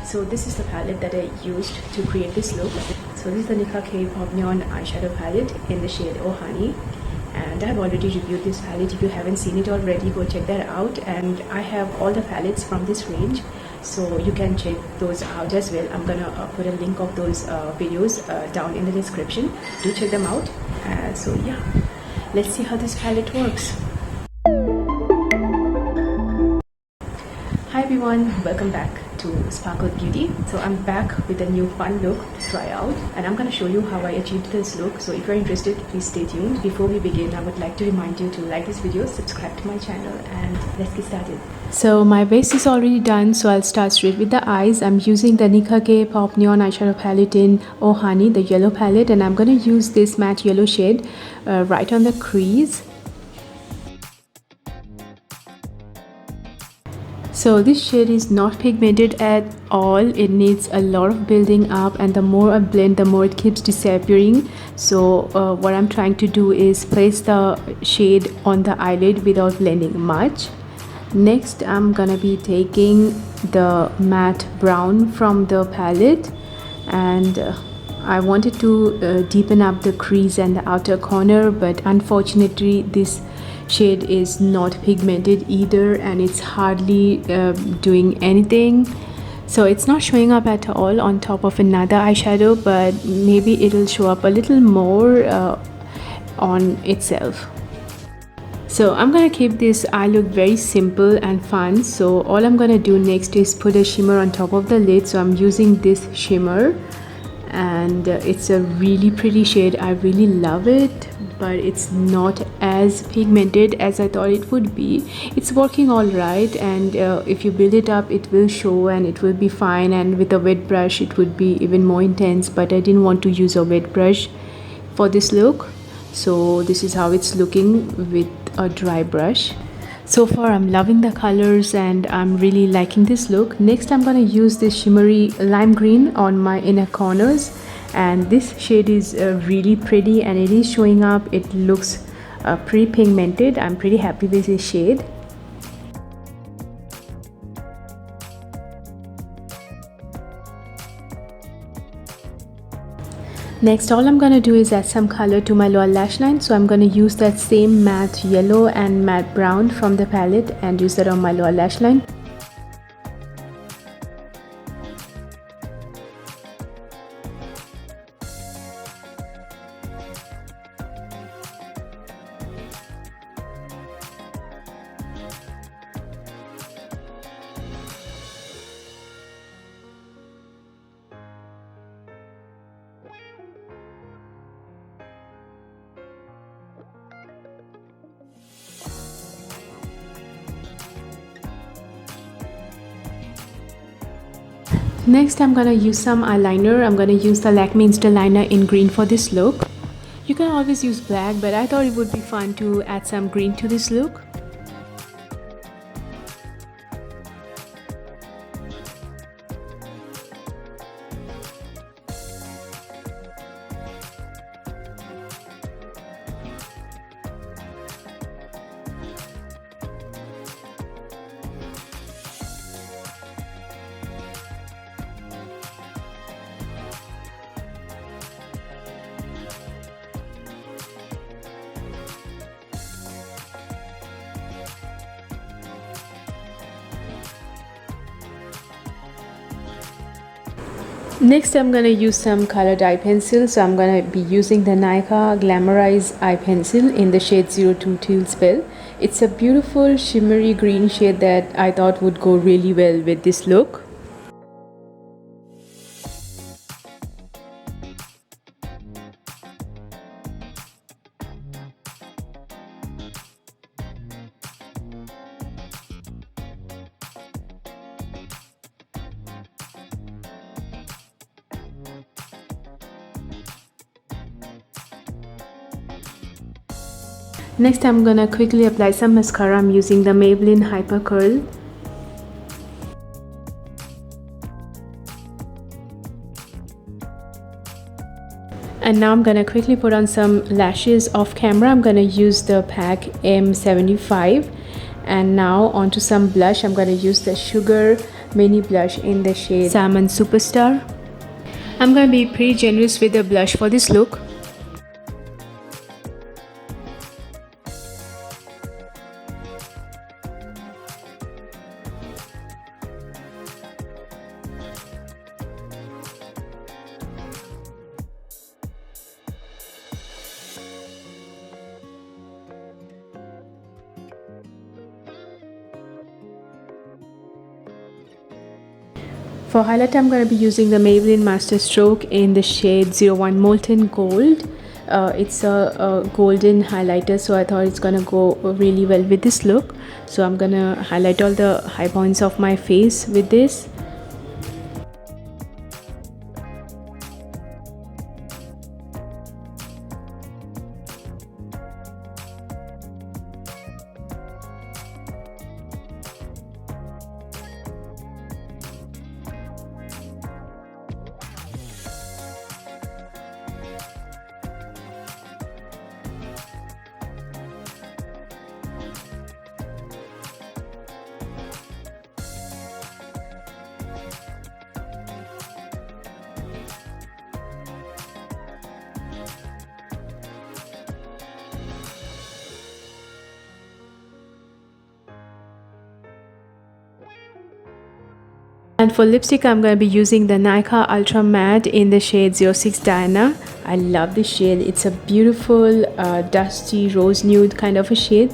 So this is the palette that I used to create this look. So this is the Nicka K Pop Neon Eyeshadow Palette in the shade Oh Honey. And I have already reviewed this palette. If you haven't seen it already, go check that out. And I have all the palettes from this range, so you can check those out as well. I'm gonna put a link of those videos down in the description. Do check them out. So yeah, let's see how this palette works. Hi everyone, welcome back to Sparkle Beauty. So I'm back with a new fun look to try out, and I'm going to show you how I achieved this look. So if you're interested, please stay tuned. Before we begin, I would like to remind you to like this video, subscribe to my channel, and let's get started. So my base is already done, so I'll start straight with the eyes. I'm using the Nicka K Pop Neon Eyeshadow Palette in Oh Honey, the yellow palette, and I'm going to use this matte yellow shade right on the crease. So this shade is not pigmented at all. It needs a lot of building up, and the more I blend, the more it keeps disappearing. So what I'm trying to do is place the shade on the eyelid without blending much. Next, I'm gonna be taking the matte brown from the palette, and I wanted to deepen up the crease and the outer corner, but unfortunately this shade is not pigmented either, and it's hardly doing anything. So it's not showing up at all on top of another eyeshadow, but maybe it'll show up a little more on itself. So I'm gonna keep this eye look very simple and fun. So all I'm gonna do next is put a shimmer on top of the lid. So I'm using this shimmer, and it's a really pretty shade. I really love it, but it's not as pigmented as I thought it would be. It's working all right, and if you build it up, it will show and it will be fine, and with a wet brush it would be even more intense, but I didn't want to use a wet brush for this look. So this is how it's looking with a dry brush. So far I'm loving the colors and I'm really liking this look. Next I'm going to use this shimmery lime green on my inner corners, and this shade is really pretty, and it is showing up. It looks pretty pigmented. I'm pretty happy with this shade. Next, all I'm going to do is add some color to my lower lash line. So I'm going to use that same matte yellow and matte brown from the palette and use that on my lower lash line. Next, I'm gonna use some eyeliner. I'm gonna use the Lakme Insta liner in green for this look. You can always use black, but I thought it would be fun to add some green to this look. Next, I'm going to use some colored eye pencil. So I'm going to be using the Nykaa Glamorize eye pencil in the shade 02 Teal Spell. It's a beautiful shimmery green shade that I thought would go really well with this look. Next, I'm gonna quickly apply some mascara. I'm using the Maybelline Hyper Curl. And now I'm gonna quickly put on some lashes off camera. I'm gonna use the pack M75. And now onto some blush. I'm gonna use the Sugar mini blush in the shade Salmon Superstar. I'm gonna be pretty generous with the blush for this look. For highlight, I'm going to be using the Maybelline Master Stroke in the shade 01 Molten Gold. It's a golden highlighter, so I thought it's going to go really well with this look. So I'm going to highlight all the high points of my face with this. And for lipstick, I'm going to be using the Nykaa Ultra Matte in the shade 06 Diana. I love this shade. It's a beautiful dusty rose nude kind of a shade.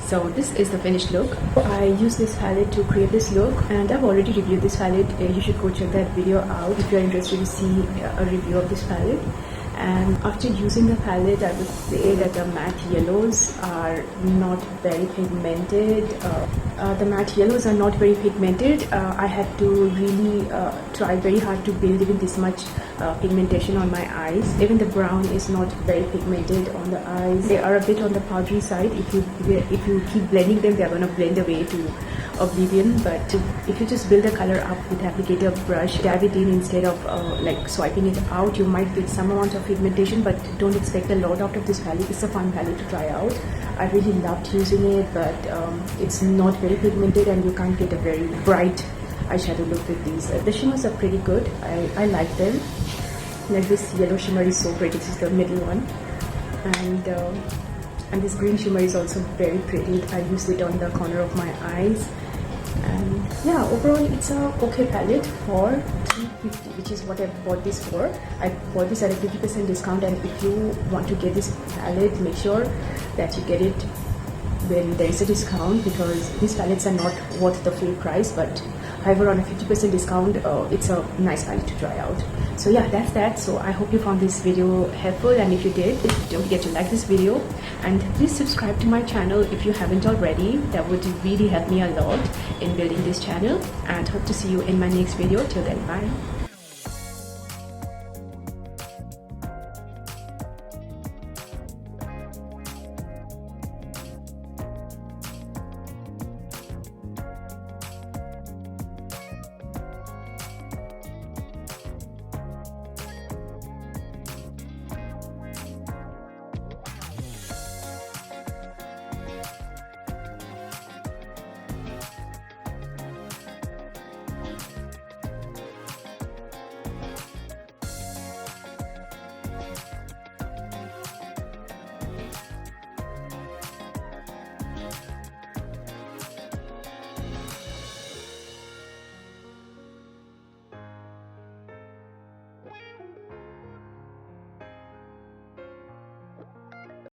So this is the finished look. I use this palette to create this look, and I've already reviewed this palette. You should go check that video out if you're interested to see a review of this palette. And after using the palette, I would say that the matte yellows are not very pigmented. The matte yellows are not very pigmented. I had to really try very hard to build even this much pigmentation on my eyes. Even the brown is not very pigmented on the eyes. They are a bit on the powdery side. If you keep blending them, they are going to blend away to oblivion. But if you just build the color up with applicator brush, dab it in instead of like swiping it out, you might get some amount of pigmentation, but don't expect a lot out of this palette. It's a fun palette to try out. I really loved using it, but it's not very pigmented and you can't get a very bright eyeshadow look with these. The shimmers are pretty good. I like them. Like this yellow shimmer is so pretty. This is the middle one, and this green shimmer is also very pretty. I used it on the corner of my eyes. And yeah, overall it's a okay palette for $350, which is what I bought this for. I bought this at a 50% discount, and if you want to get this palette, make sure that you get it when there is a discount, because these palettes are not worth the full price. But however, on a 50% discount, it's a nice palette to try out. So yeah, that's that. So I hope you found this video helpful, and if you did, don't forget to like this video, and please subscribe to my channel if you haven't already. That would really help me a lot in building this channel, and hope to see you in my next video. Till then, bye.